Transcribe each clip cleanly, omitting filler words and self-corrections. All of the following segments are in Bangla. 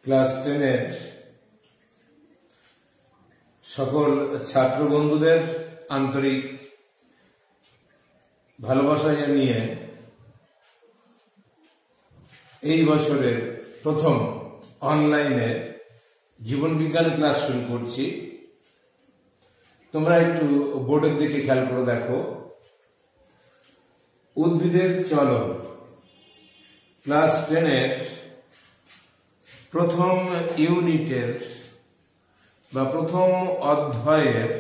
ক্লাস 10 এর সকল ছাত্র বন্ধুদের আন্তরিক ভালোবাসা জানিয়ে এই বছরের প্রথম অনলাইনে জীবন বিজ্ঞান ক্লাস শুরু করছি। তোমরা একটু বোর্ডের দিকে খেয়াল করে দেখো। উদ্ভিদের চলন ক্লাস 10 এর প্রথম ইউনিটের বা প্রথম অধ্যায়ের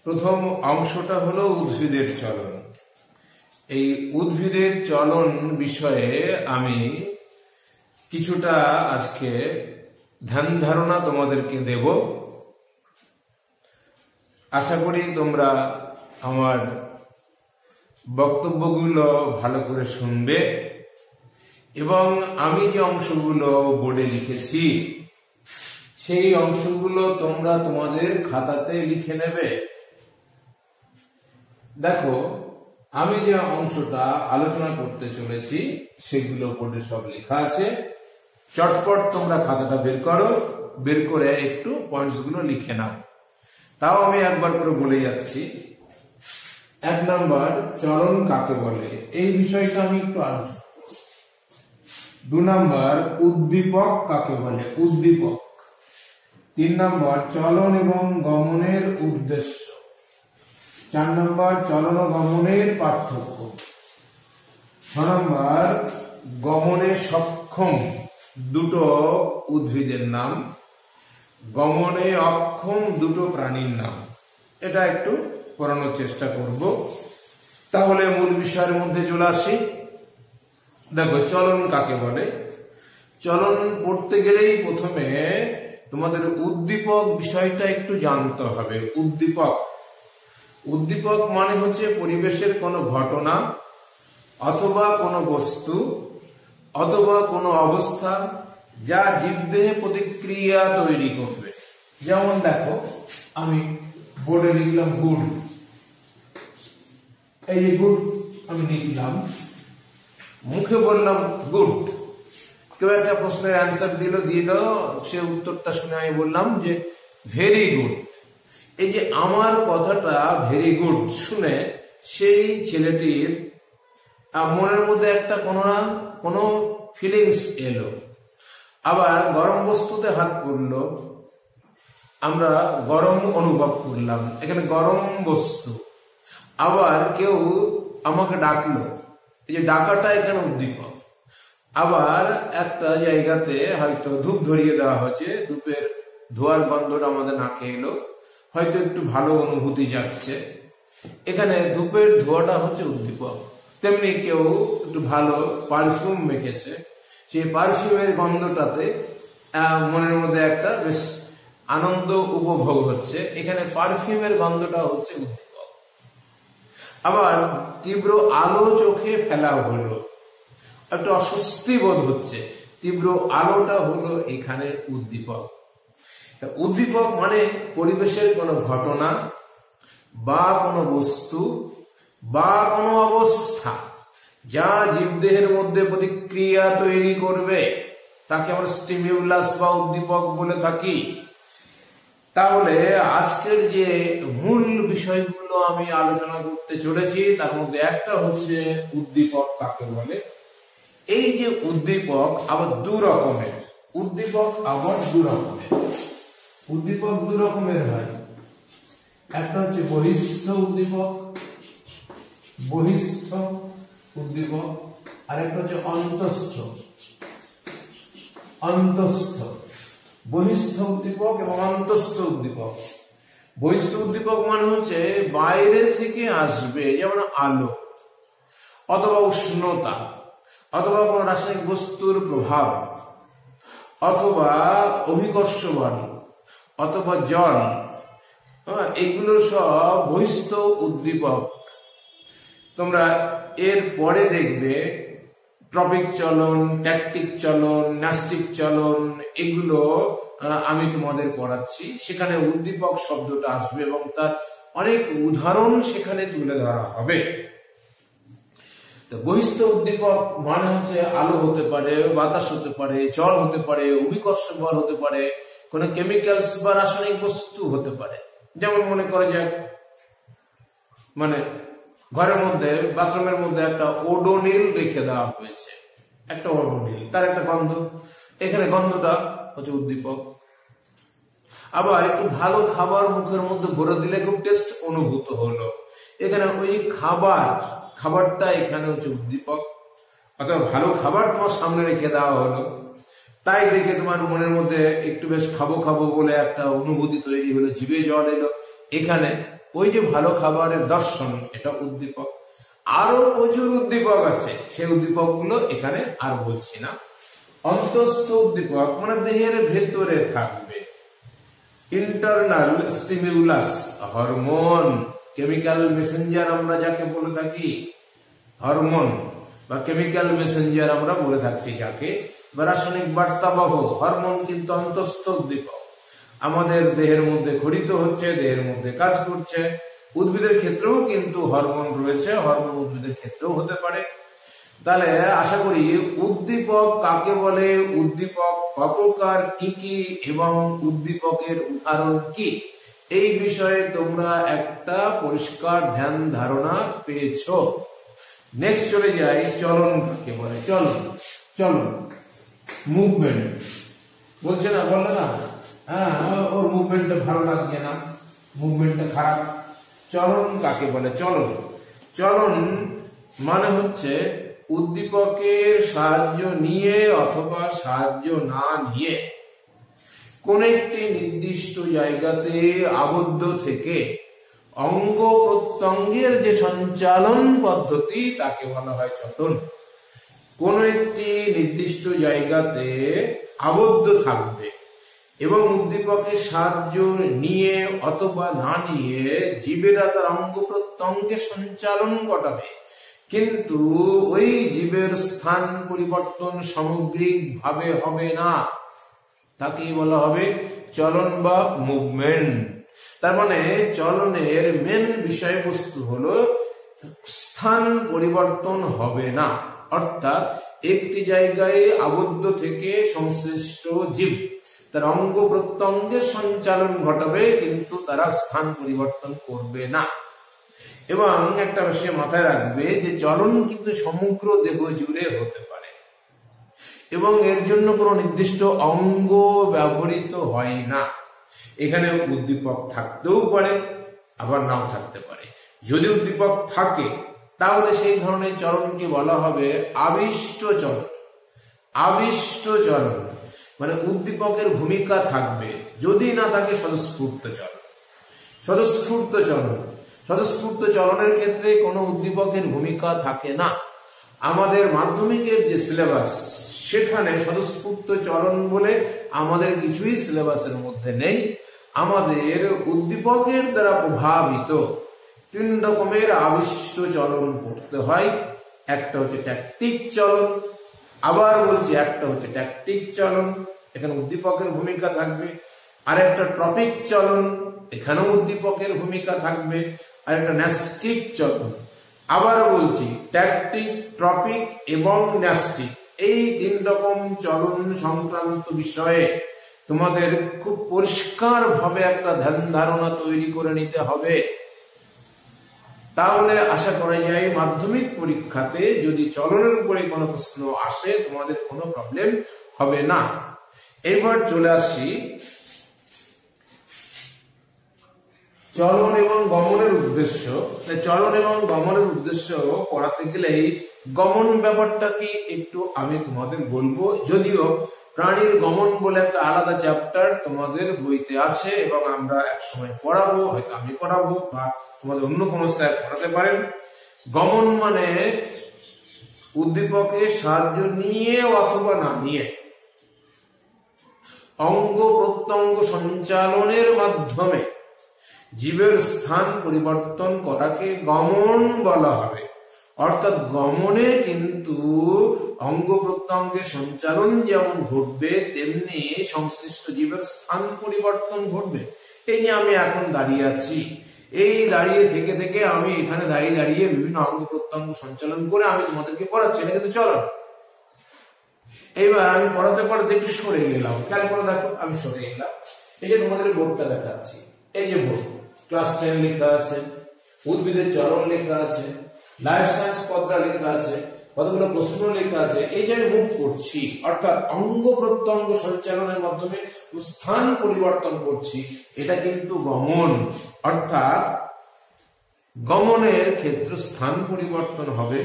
প্রথম অংশটা হলো উদ্ভিদের চলন। এই উদ্ভিদের চলন বিষয়ে আমি কিছুটা আজকে ধ্যান ধারণা তোমাদেরকে দেব। আশা করি তোমরা আমার বক্তব্যগুলো ভালো করে শুনবে এবং আমি যে অংশগুলো বোর্ডে লিখেছি সেই অংশগুলো তোমরা তোমাদের খাতাতে লিখে নেবে। দেখো, আমি যে অংশটা আলোচনা করতে চলেছি সেগুলো বোর্ডে সব লেখা আছে। চটপট তোমরা খাতাটা বের করো, বের করে একটু পয়েন্টস গুলো লিখে নাও। তাও আমি একবার করে বলে যাচ্ছি। 1 নম্বর, চলন কাকে বলে, এই বিষয়টা আমি একটু আলোচনা করব। 2 নম্বর, উদ্দীপক কাকে বলে, উদ্দীপক। 3 নম্বর, চলন এবং গমনের উদ্দেশ্য। 4 নম্বর, চলন ও গমনের পার্থক্য। 6 নম্বর, গমনে সক্ষম দুটো উদ্ভিদের নাম, গমনে অক্ষম দুটো প্রাণীর নাম। এটা একটু পড়ানোর চেষ্টা করব। তাহলে মূল বিষয়ের মধ্যে চলে আসি। দেখো, চলন কাকে বলে। চলন পড়তে গেলেই প্রথমে তোমাদের উদ্দীপক বিষয়টা একটু জানতে হবে। উদ্দীপক, উদ্দীপক মানে হচ্ছে পরিবেশের কোনো ঘটনা অথবা কোনো বস্তু অথবা কোনো অবস্থা যা জীবদেহে প্রতিক্রিয়া তৈরি করবে। যেমন দেখো, আমি বোর্ডে লিখলাম গুড। এই যে গুড আমি লিখলাম, মুখে বললাম গুড। কেউ একটা প্রশ্নের অ্যান্সার দিয়ে দাও, সে উত্তরটা শুনে আমি বললাম যে ভেরি গুড। এই যে আমার কথাটা ভেরি গুড শুনে সেই ছেলেটির মনের মধ্যে একটা কোনো ফিলিংস এলো। আবার গরম বস্তুতে হাত পড়লো, আমরা গরম অনুভব করলাম, এখানে গরম বস্তু। আবার কেউ আমাকে ডাকলো, এই যে ডাকাটা এখানে উদ্দীপক। আবার একটা জায়গাতে হয়তো ধূপ ধরিয়ে দেওয়া হয়েছে, ধূপের ধোয়ার গন্ধটা আমাদের নাকে এলো, হয়তো একটু ভালো অনুভূতি যাচ্ছে, এখানে ধূপের ধোয়াটা হচ্ছে উদ্দীপক। তেমনি কেউ একটু ভালো পারফিউম মেখেছে, সেই পারফিউমের গন্ধটাতে মনের মধ্যে একটা বেশ আনন্দ উপভোগ হচ্ছে, এখানে পারফিউমের গন্ধটা হচ্ছে উদ্দীপক। আবার তীব্র আলো চোখে ফেলা হলো, একটা অস্বস্তি বোধ হচ্ছে, তীব্র আলোটা হলো এখানে উদ্দীপক। উদ্দীপক মানে পরিবেশের কোনো ঘটনা বা কোনো বস্তু বা কোনো অবস্থা যা জীবদেহের মধ্যে প্রতিক্রিয়া তৈরি করবে, তাকে আমরা স্টিমিউলাস বা উদ্দীপক বলে থাকি। তাহলে আজকের যে মূল বিষয়গুলো আমি আলোচনা করতে চলেছি তার মধ্যে একটা হচ্ছে উদ্দীপক কাকে বলে। এই যে উদ্দীপক আবার 2 রকমের, উদ্দীপক আবার 2 রকমের। উদ্দীপক 2 রকমের হয়। একটা হচ্ছে বহিস্থ উদ্দীপক, বহিস্থ উদ্দীপক, আর একটা হচ্ছে অন্তস্থ, অন্তস্থ। বহিস্থ উদ্দীপক এবং অন্তস্থ উদ্দীপক। বহিস্থ উদ্দীপক মানে হচ্ছে বাইরে থেকে আসবে, যেমন আলো অথবা উষ্ণতা অথবা কোনো রাসায়নিক বস্তুর প্রভাব অথবা অভিকর্ষ বল অথবা জল, এগুলো সব বহিস্থ উদ্দীপক। তোমরা এর পরে দেখবে ট্রপিক চলন, ট্যাকটিক চলন, ন্যাস্টিক চলন, এগুলো আমি তোমাদের পড়াচ্ছি। সেখানে উদ্দীপক শব্দটা আসবে এবং তার অনেক উদাহরণ সেখানে তুলে ধরা হবে। তো বহিস্থ উদ্দীপক মানে হচ্ছে আলো হতে পারে, বাতাস হতে পারে, জল হতে পারে, অভিকর্ষ বল হতে পারে, কোন কেমিক্যালস বা রাসায়নিক বস্তু হতে পারে। যেমন মনে করে যাক, মানে ঘরের মধ্যে বাথরুমের মধ্যে একটা ওডোনিল রেখে দেওয়া হয়েছে, একটা ওডোনিল, তার একটা গন্ধ, এখানে গন্ধটা হচ্ছে উদ্দীপক। আবার একটু ভালো খাবার মুখের মধ্যে ভরে দিলে খুব টেস্ট অনুভূত হলো, এখানে ওই খাবারটা এখানে হচ্ছে উদ্দীপক। অথবা ভালো খাবার তোমার সামনে রেখে দেওয়া হলো, তাই দেখে তোমার মনের মধ্যে একটু বেশ খাবো খাবো বলে একটা অনুভূতি তৈরি হলো, জিভে জল এলো, এখানে ওই যে ভালো খাবারের দর্শন, এটা উদ্দীপক। আরো প্রচুর উদ্দীপক আছে, সেই উদ্দীপক গুলো এখানে আর বলছি না। অন্তস্থ উদ্দীপক মানে দেহের ভেতরে থাকবে। Internal stimulus, hormone, chemical Messenger আমরা যাকে বলে থাকি, হরমোন বা কেমিক্যাল মেসেঞ্জার আমরা বলে থাকছি যাকে, বা রাসায়নিক বার্তাবহ হরমোন কিন্তু অন্তস্থ উদ্দীপক। আমাদের দেহের মধ্যে ঘটিত হচ্ছে, দেহের মধ্যে কাজ করছে। উদ্ভিদের ক্ষেত্রেও কিন্তু হরমোন রয়েছে, হরমোন উদ্ভিদের ক্ষেত্রেও হতে পারে। তাহলে আশা করি উদ্দীপক কাকে বলে, উদ্দীপক প্রকার কি কি এবং উদ্দীপকের উদাহরণ কি, এই বিষয়ে তোমরা একটা পরিষ্কার ধ্যান ধারণা পেয়েছো। নেক্সট চলে যাই, চলন কাকে বলে। চলন মুভমেন্ট বলছে না, বললে না, হ্যাঁ ওর মুভমেন্টটা ভালো লাগছে না, মুভমেন্টটা খারাপ। চলন কাকে বলে? চলন মানে হচ্ছে উদ্দীপকের সাহায্য নিয়ে অথবা সাহায্য না নিয়ে কোন একটি নির্দিষ্ট জায়গাতে আবদ্ধ থেকে অঙ্গ প্রত্যঙ্গের যে সঞ্চালন পদ্ধতি তাকে বলা হয় চলন। কোন একটি নির্দিষ্ট জায়গাতে আবদ্ধ থাকবে এবং উদ্দীপকের সাহায্য নিয়ে অথবা না নিয়ে জীবেরা তার অঙ্গ প্রত্যঙ্গে সঞ্চালন ঘটাবে, কিন্তু ওই জীবের স্থান পরিবর্তন সামগ্রিক ভাবে হবে না, তাকেই বলা হবে চলন বা মুভমেন্ট। তার মানে চলনের মেন বিষয়বস্তু হলো স্থান পরিবর্তন হবে না, অর্থাৎ একটি জায়গায় আবদ্ধ থেকে সংশ্লিষ্ট জীব তার অঙ্গ প্রত্যঙ্গের সঞ্চালন ঘটাবে, কিন্তু তারা স্থান পরিবর্তন করবে না। এবং একটা বিষয় মাথায় রাখবে যে চলন কিন্তু সমগ্র দেহ জুড়ে হতে পারে এবং এর জন্য কোনো নির্দিষ্ট অঙ্গ ব্যবহৃত হয় না। এখানে উদ্দীপক থাকতেও পারে, আবার নাও থাকতে পারে। যদি উদ্দীপক থাকে তাহলে সেই ধরনের চলনকে বলা হবে আবিষ্ট চলন। আবিষ্ট চলন মানে উদ্দীপকের ভূমিকা থাকবে, যদি না থাকে স্বতঃস্ফূর্ত চলন। স্বতঃস্ফূর্ত চলনের ক্ষেত্রে কোনো উদ্দীপকের ভূমিকা থাকে না। আমাদের মাধ্যমিকের যে সিলেবাস, সেখানে স্বতঃস্ফূর্ত চলন বলে আমাদের কিছুই সিলেবাসের মধ্যে নেই। আমাদের উদ্দীপকের দ্বারা প্রভাবিত 3 রকমের আবিষ্ট চলন করতে হয়। একটা হচ্ছে ট্যাকটিক চলন, আবার বলছি একটা হচ্ছে ট্যাকটিক চলন, এখানে উদ্দীপকের ভূমিকা থাকবে। আরেকটা ট্রপিক চলন, এখানেও উদ্দীপকের ভূমিকা থাকবে। আর একটা ন্যাস্টিক চলন। আবার বলছি ট্যাকটিক, ট্রপিক এবং ন্যাস্টিক, এই 3 রকম চলন সংক্রান্ত বিষয়ে তোমাদের খুব পরিষ্কার ভাবে একটা ধ্যান ধারণা তৈরি করে নিতে হবে। তাহলে আশা করা যায় মাধ্যমিক পরীক্ষাতে যদি চলনের উপরে কোনো প্রশ্ন আসে তোমাদের কোনো প্রবলেম হবে না। এবার চলে আসি চলন এবং গমনের উদ্দেশ্য। চলন এবং গমনের উদ্দেশ্য পড়াতে গেলেই গমন ব্যাপারটা কি একটু আমি তোমাদের বলবো, যদিও প্রাণীর গমন বলে একটা আলাদা চ্যাপ্টার তোমাদের বইতে আছে এবং আমরা এক সময় পড়াবো, হয়তো আমি পড়াবো বা তোমাদের অন্য কোনো স্যার পড়াতে পারেন। গমন মানে উদ্দীপকের সাহায্য নিয়ে অথবা না নিয়ে অঙ্গ প্রত্যঙ্গ সঞ্চালনের মাধ্যমে জীবের স্থান পরিবর্তন করাকে গমন বলা হবে। অর্থাৎ গমনে কিন্তু অঙ্গ প্রত্যঙ্গের সঞ্চালন যেমন ঘটবে, তেমনি সংশ্লিষ্ট জীবের স্থান পরিবর্তন ঘটবে। এই যে আমি এখন দাঁড়িয়ে আছি, এই দাঁড়িয়ে থেকে থেকে আমি এখানে দাঁড়িয়ে দাঁড়িয়ে বিভিন্ন অঙ্গ প্রত্যঙ্গ সঞ্চালন করে আমি তোমাদেরকে পড়াচ্ছি, এটা কিন্তু চলন। এবার আমি পড়াতে পড়াতে একটু সরে গেলাম, খেয়াল করে দেখো আমি সরে গেলাম। এই যে তোমাদের বোর্ডটা দেখাচ্ছি, এই যে বোর্ড, ক্লাস 10 লেখা আছে, উদ্ভিদের চলন লেখা আছে, লাইফ সায়েন্স পত্রা লেখা আছে, কতগুলো প্রশ্ন লেখা আছে। এই যে আমি মুভ করছি, অর্থাৎ অঙ্গ প্রত্যঙ্গ সঞ্চালনের মাধ্যমে স্থান পরিবর্তন করছি, এটা কিন্তু গমন। অর্থাৎ গমনের ক্ষেত্রে স্থান পরিবর্তন হবে,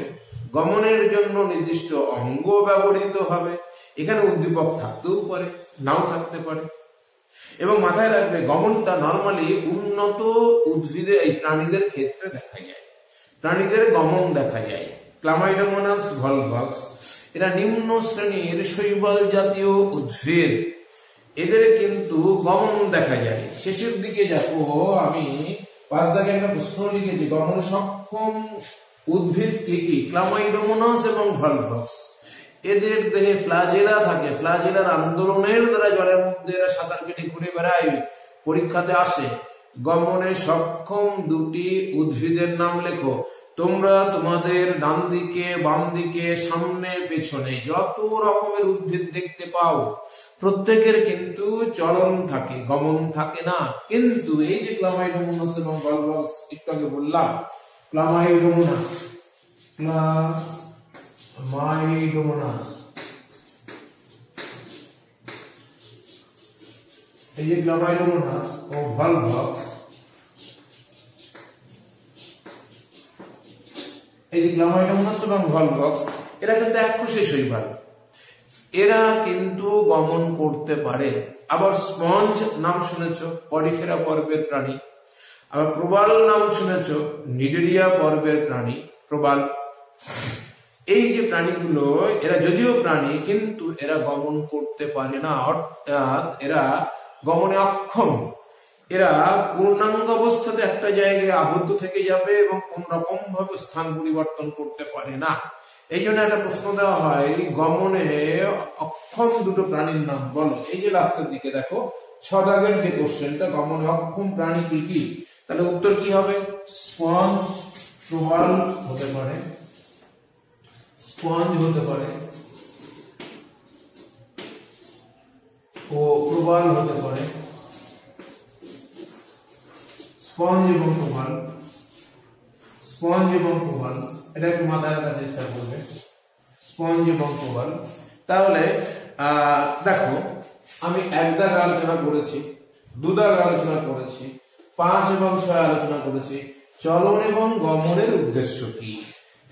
গমনের জন্য নির্দিষ্ট অঙ্গ ব্যবহৃত হবে। এখানে উদ্দীপক থাকতেও পারে, নাও থাকতে পারে। এবং মাথায় রাখবে, গমনটা নরমালি উন্নত উদ্ভিদে এই প্রাণীদের ক্ষেত্রে দেখা যায়, প্রাণীদের গমন দেখা যায়। ক্লামাইডোমোনাস ভলভাক্স এরা নিম্ন শ্রেণীর শৈবাল জাতীয় উদ্ভিদ, এদের কিন্তু গমন দেখা যায়। শেষের দিকে যাবো, আমি 5 দাগে একটা প্রশ্ন লিখেছি, গমন সক্ষম উদ্ভিদ কি কি? ক্লামাইডোমোনাস এবং ভলভাক্স। এদের দেহে ফ্লাজেলা থাকে, ফ্লাজেলার আন্দোলনের দ্বারা জলের মধ্যে এরা সাঁতার কেটে ঘুরে বেড়ায়, পরীক্ষাতে আসে। গমনে সক্ষম দুটি উদ্ভিদের নাম লেখো। তোমরা তোমাদের ডান দিকে, বাম দিকে, সামনে, পেছনে যত রকমের উদ্ভিদ দেখতে পাও, প্রত্যেকের কিন্তু চলন থাকে, গমন থাকে না। কিন্তু এই যে ক্লামাইডোমোনাস এবং ভলভাক্স, একটু আগে বললাম, ক্লামাইডোমোনাস এই যে ক্লামাইডোমোনাস ও ভলভাক্স, এই যে ক্লামাইডোমোনাস এবং ভলভাক্স, এরা কিন্তু এককোষী শৈবাল, এরা কিন্তু গমন করতে পারে। আবার স্পঞ্জ নাম শুনেছ, পরিফেরা পর্বের প্রাণী। আবার প্রবাল নাম শুনেছ, নিডেরিয়া পর্বের প্রাণী, প্রবাল। এই যে প্রাণীগুলো, এরা যদিও প্রাণী কিন্তু এরা গমন করতে পারে না, অর্থাৎ এরা গমনে অক্ষম। এরা পূর্ণাঙ্গ অবস্থাতে একটা জায়গায় আবদ্ধ থেকে যাবে এবং কোন রকম ভাবে স্থান পরিবর্তন করতে পারে না। এই জন্য একটা প্রশ্ন দেওয়া হয়, গমনে অক্ষম দুটো প্রাণীর নাম বলো। এই যে লাস্টের দিকে দেখো 6 দাগের যে কোশ্চেনটা, গমনে অক্ষম প্রাণী কি কি, তাহলে উত্তর কি হবে? স্পঞ্জ, প্রবাল হতে পারে, স্পঞ্জ হতে পারে ও প্রবাল হতে পারে। স্পঞ্জ এবং প্রবাল, স্পঞ্জ এবং প্রবাল, এটা একটু মাথায় রাখার চেষ্টা করবে, স্পঞ্জ এবং প্রবাল। তাহলে দেখো, আমি 1 দাগ আলোচনা করেছি, 2 দাগ আলোচনা করেছি, 5 এবং 6 আলোচনা করেছি। চলন এবং গমনের উদ্দেশ্য কি?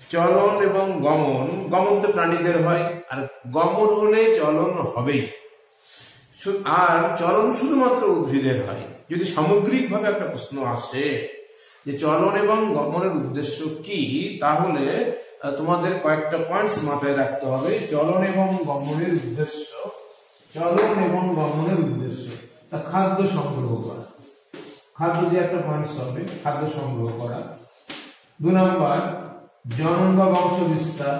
চলন এবং গমন, গমন তো প্রাণীদের হয়, আর গমন হলে চলন হবেই। আর চলন শুধুমাত্র উদ্ভিদের হয়। যদি সামগ্রিক ভাবে একটা প্রশ্ন আসে যে চলন এবং গমনের উদ্দেশ্য কি, তাহলে তোমাদের কয়েকটা পয়েন্টস মাথায় রাখতে হবে। চলন এবং গমনের উদ্দেশ্য, চলন এবং গমনের উদ্দেশ্য, তা খাদ্য সংগ্রহ করা, খাদ্য দিয়ে একটা পয়েন্টস হবে, খাদ্য সংগ্রহ করা। 2 নম্বর, জনন বা বংশ বিস্তার,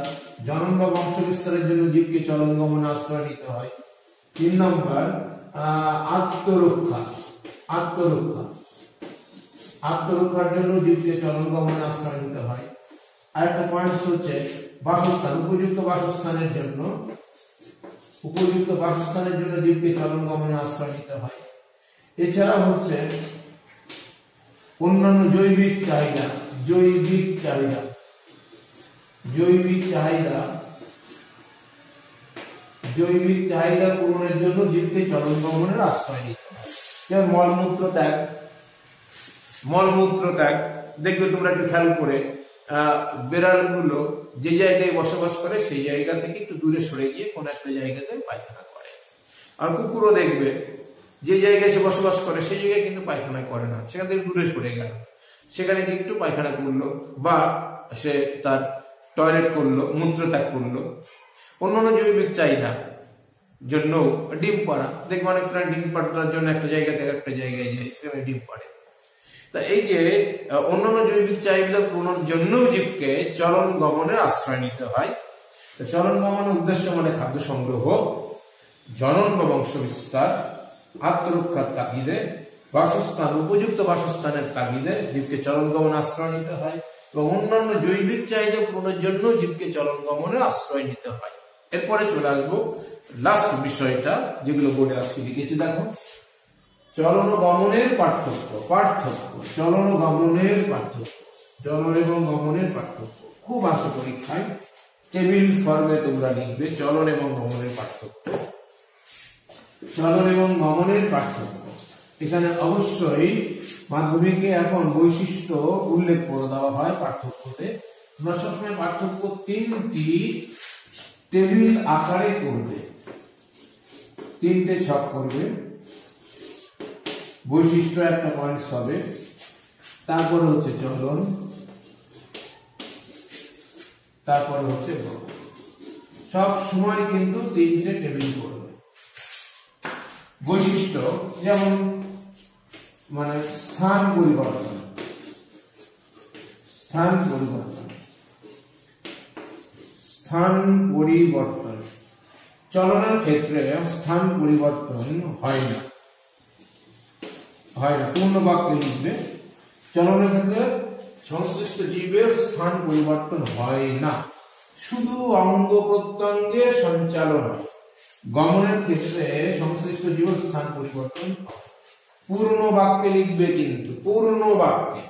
জনন বা বংশ বিস্তারের জন্য জীবকে চলন গমনে আশ্রয় নিতে হয়। 3 নম্বর, আত্মরক্ষা, আত্মরক্ষা, আত্মরক্ষার জন্য জীবকে চলন গমনে আশ্রয় নিতে হয়। আরেকটা পয়েন্ট হচ্ছে বাসস্থান, উপযুক্ত বাসস্থানের জন্য, উপযুক্ত বাসস্থানের জন্য জীবকে চলন গমনে আশ্রয় নিতে হয়। এছাড়া হচ্ছে অন্যান্য জৈবিক চাহিদা, জৈবিক চাহিদা, জৈবিক চাহিদা, জৈবিক চাহিদা পূরণের জন্য জীবকে চলন গমনের আশ্রয় নিতে হয়। যেমন মলমূত্র ত্যাগ, মলমূত্র ত্যাগ। দেখবে তোমরা একটু খেয়াল করে, বেড়ালগুলো যে জায়গায় বসবাস করে সেই জায়গা থেকে একটু দূরে সরে গিয়ে কোন একটা জায়গাতে পায়খানা করে। আর কুকুরও দেখবে যে জায়গায় সে বসবাস করে সেই জায়গায় কিন্তু পায়খানা করে না, সেখান থেকে দূরে সরে গেল, সেখানে গিয়ে একটু পায়খানা করলো বা সে তার টয়লেট করলো, মূত্রত্যাগ করলো। অন্যান্য জৈবিক চাহিদা জন্য ডিম পাড়া, দেখবে অনেক প্রায় ডিম পাড়ার জন্য একটা জায়গা থেকে একটা জায়গায় যায়, সেখানে ডিম পাড়ে। তা এই যে অন্যান্য জৈবিক চাহিদা পূরণের জন্য জীবকে চলন গমনের আশ্রয় নিতে হয়। চলন গমনের উদ্দেশ্য মানে খাদ্য সংগ্রহ, জনন বা বংশ বিস্তার, আত্মরক্ষার তাগিদে বাসস্থান, উপযুক্ত বাসস্থানের তাগিদে জীবকে চলন গমনে আশ্রয় নিতে হয় এবং অন্যান্য জৈবিক চাহিদা পূরণের জন্য জীবকে চলন গমনে আশ্রয় নিতে হয়। এরপরে চলে আসবো লাস্ট বিষয়টা, যেগুলো বোর্ডে আজকে লিখেছি। দেখো, চলন ও গমনের পার্থক্য। চলন ও গমনের পার্থক্য, চলন এবং গমনের পার্থক্য খুব আসে পরীক্ষায়, টেবিল ফর্মে তোমরা লিখবে চলন এবং গমনের পার্থক্য। চলন এবং গমনের পার্থক্য এখানে অবশ্যই মাধ্যমিকে এখন বৈশিষ্ট্য উল্লেখ করে দেওয়া হয় পার্থক্যতে। তোমরা সবসময় পার্থক্য 3টি টেবিল আকারে করবে, 3টে ছক করবে, বৈশিষ্ট্য একটা পয়েন্টস হবে, তারপরে হচ্ছে চলন, তারপরে হচ্ছে গমন। সব সময় কিন্তু 3টে টেবিল করবে। বৈশিষ্ট্য যেমন মানে স্থান পরিবর্তন, স্থান পরিবর্তন, স্থান পরিবর্তন। চলনের ক্ষেত্রে স্থান পরিবর্তন হয় না, পূর্ণ বাক্যে লিখবে। চলনের ক্ষেত্রে সংশ্লিষ্ট জীবের স্থান পরিবর্তন হয় না, শুধু অঙ্গ প্রত্যঙ্গের সঞ্চালন হয়। গমনের ক্ষেত্রে সংশ্লিষ্ট জীবের স্থান পরিবর্তন হয়। পূর্ণ বাক্যে লিখবে, কিন্তু পূর্ণ বাক্যে।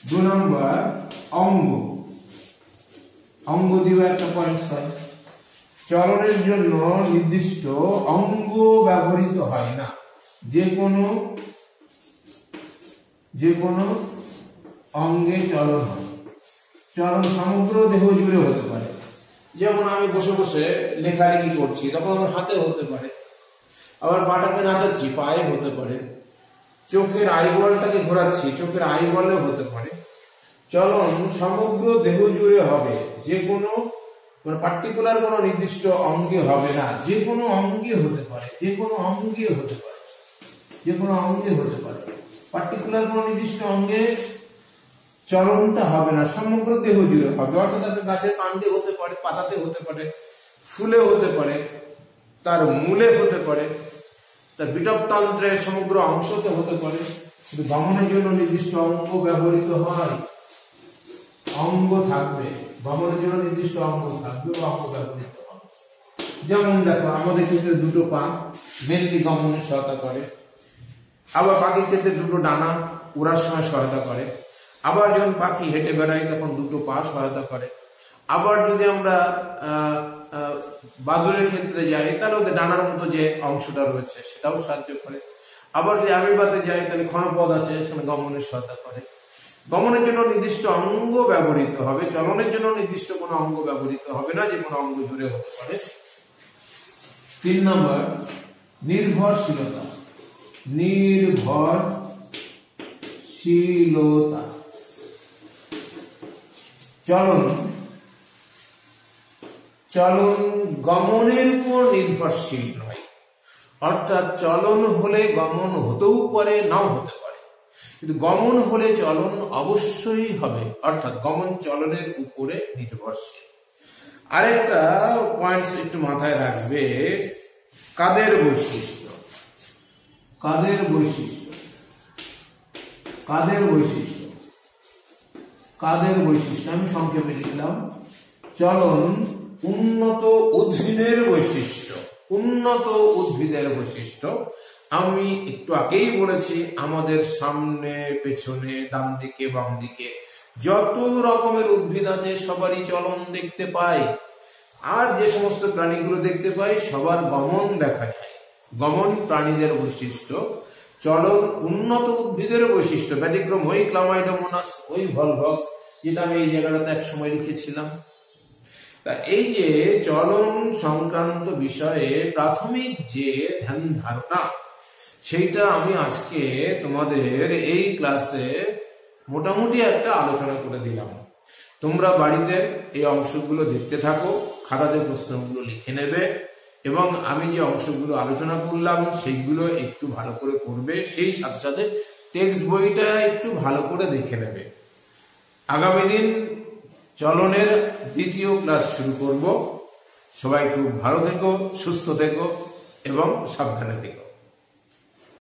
2 নম্বর অঙ্গ, অঙ্গ দিয়ে একটা পয়েন্ট হয়। চলনের জন্য নির্দিষ্ট অঙ্গ ব্যবহৃত হয় না, যে কোনো অঙ্গে চলন হয়। চলন সমগ্র দেহ জুড়ে হতে পারে, যেমন আমি বসে বসে লেখালেখি করছি, তখন আমার হাতে হতে পারে, আবার পাটাকে নাচাচ্ছি, পায়ে হতে পারে, চোখের আইবলটাকে ঘোরাচ্ছি, চোখের আইবলেও হতে পারে। চলন সমগ্র দেহ জুড়ে হবে, যে কোনো মানে পার্টিকুলার কোনো নির্দিষ্ট অঙ্গে হবে না, যে কোনো অঙ্গে হতে পারে, যে কোনো অঙ্গে হতে পারে, যে কোনো অঙ্গে হতে পারে। পার্টিকুলার কোনো নির্দিষ্ট অঙ্গে চলনটা হবে না, সমগ্র দেহ জুড়ে হবে। অর্থাৎ গাছের কাণ্ডে হতে পারে, পাতাতে হতে পারে, ফুলে হতে পারে, তার মূলে হতে পারে, তার বিটপতন্ত্রের সমগ্র অংশতে হতে পারে। কিন্তু গমনের জন্য নির্দিষ্ট অঙ্গ ব্যবহৃত হয়, অঙ্গ থাকবে, গমনের জন্য নির্দিষ্ট অঙ্গ থাকবে বা অঙ্গ ব্যবহৃত হবে। যেমন দেখো, আমাদের ক্ষেত্রে 2টো পা মেনলি গমনে সহায়তা করে, আবার পাখির ক্ষেত্রে 2টো ডানা উড়ার সময় সহায়তা করে, আবার যখন পাখি হেঁটে বেড়ায় তখন 2টো পা সহায়তা করে। আবার যদি আমরা বাদুড়ের ক্ষেত্রে যাই, তাহলে ওদের ডানার মতো যে অংশটা রয়েছে সেটাও সাহায্য করে। আবার যদি আবির্ভাতে যাই, তাহলে ক্ষণপদ আছে, সেখানে গমনের সহায়তা করে। গমনের জন্য নির্দিষ্ট অঙ্গ ব্যবহৃত হবে, চলনের জন্য নির্দিষ্ট কোনো অঙ্গ ব্যবহৃত হবে না, যে কোনো অঙ্গ জুড়ে হতে পারে। 3 নম্বর নির্ভরশীলতা। নির্ভরশীলতা, চলন গমনের উপর নির্ভরশীল নয়। অর্থাৎ চলন হলে গমন হতেও পারে, নাও হতে পারে, কিন্তু গমন হলে চলন অবশ্যই হবে। অর্থাৎ গমন চলনের উপরে নির্ভরশীল। আরেকটা পয়েন্টস একটু মাথায় রাখবে, কাদের বৈশিষ্ট্য। কাদের বৈশিষ্ট্য, কাদের বৈশিষ্ট্য, কাদের বৈশিষ্ট্য আমি সংক্ষেপে লিখলাম। চলন উন্নত উদ্ভিদের বৈশিষ্ট্য, উন্নত উদ্ভিদের বৈশিষ্ট্য। আমি একটু আগেই বলেছি, আমাদের সামনে পেছনে ডান দিকে বাম দিকে যত রকমের উদ্ভিদ আছে সবারই চলন দেখতে পাই, আর যে সমস্ত প্রাণীগুলো দেখতে পাই সবার গমন দেখা যায়। গমন প্রাণীদের বৈশিষ্ট্য, চলন উন্নত উদ্ভিদের বৈশিষ্ট্য। ব্যতিক্রম ওই ক্লামাইডোমোনাস, ওই ভলভক্স, যেটা আমি এই জায়গাটাতে এক সময় লিখেছিলাম। তা এই যে চলন সংক্রান্ত বিষয়ে প্রাথমিক যে ধ্যান ধারণা, সেইটা আমি আজকে তোমাদের এই ক্লাসে মোটামুটি একটা আলোচনা করে দিলাম। তোমরা বাড়িতে এই অংশগুলো দেখতে থাকো, খাতাতে প্রশ্নগুলো লিখে নেবে এবং আমি যে অংশগুলো আলোচনা করলাম সেইগুলো একটু ভালো করে করবে। সেই সাথে সাথে টেক্সট বইটা একটু ভালো করে দেখে নেবে। আগামী দিন চলনের 2য় ক্লাস শুরু করব। সবাই খুব ভালো থেকো, সুস্থ থেকো এবং সাবধানে থেকো।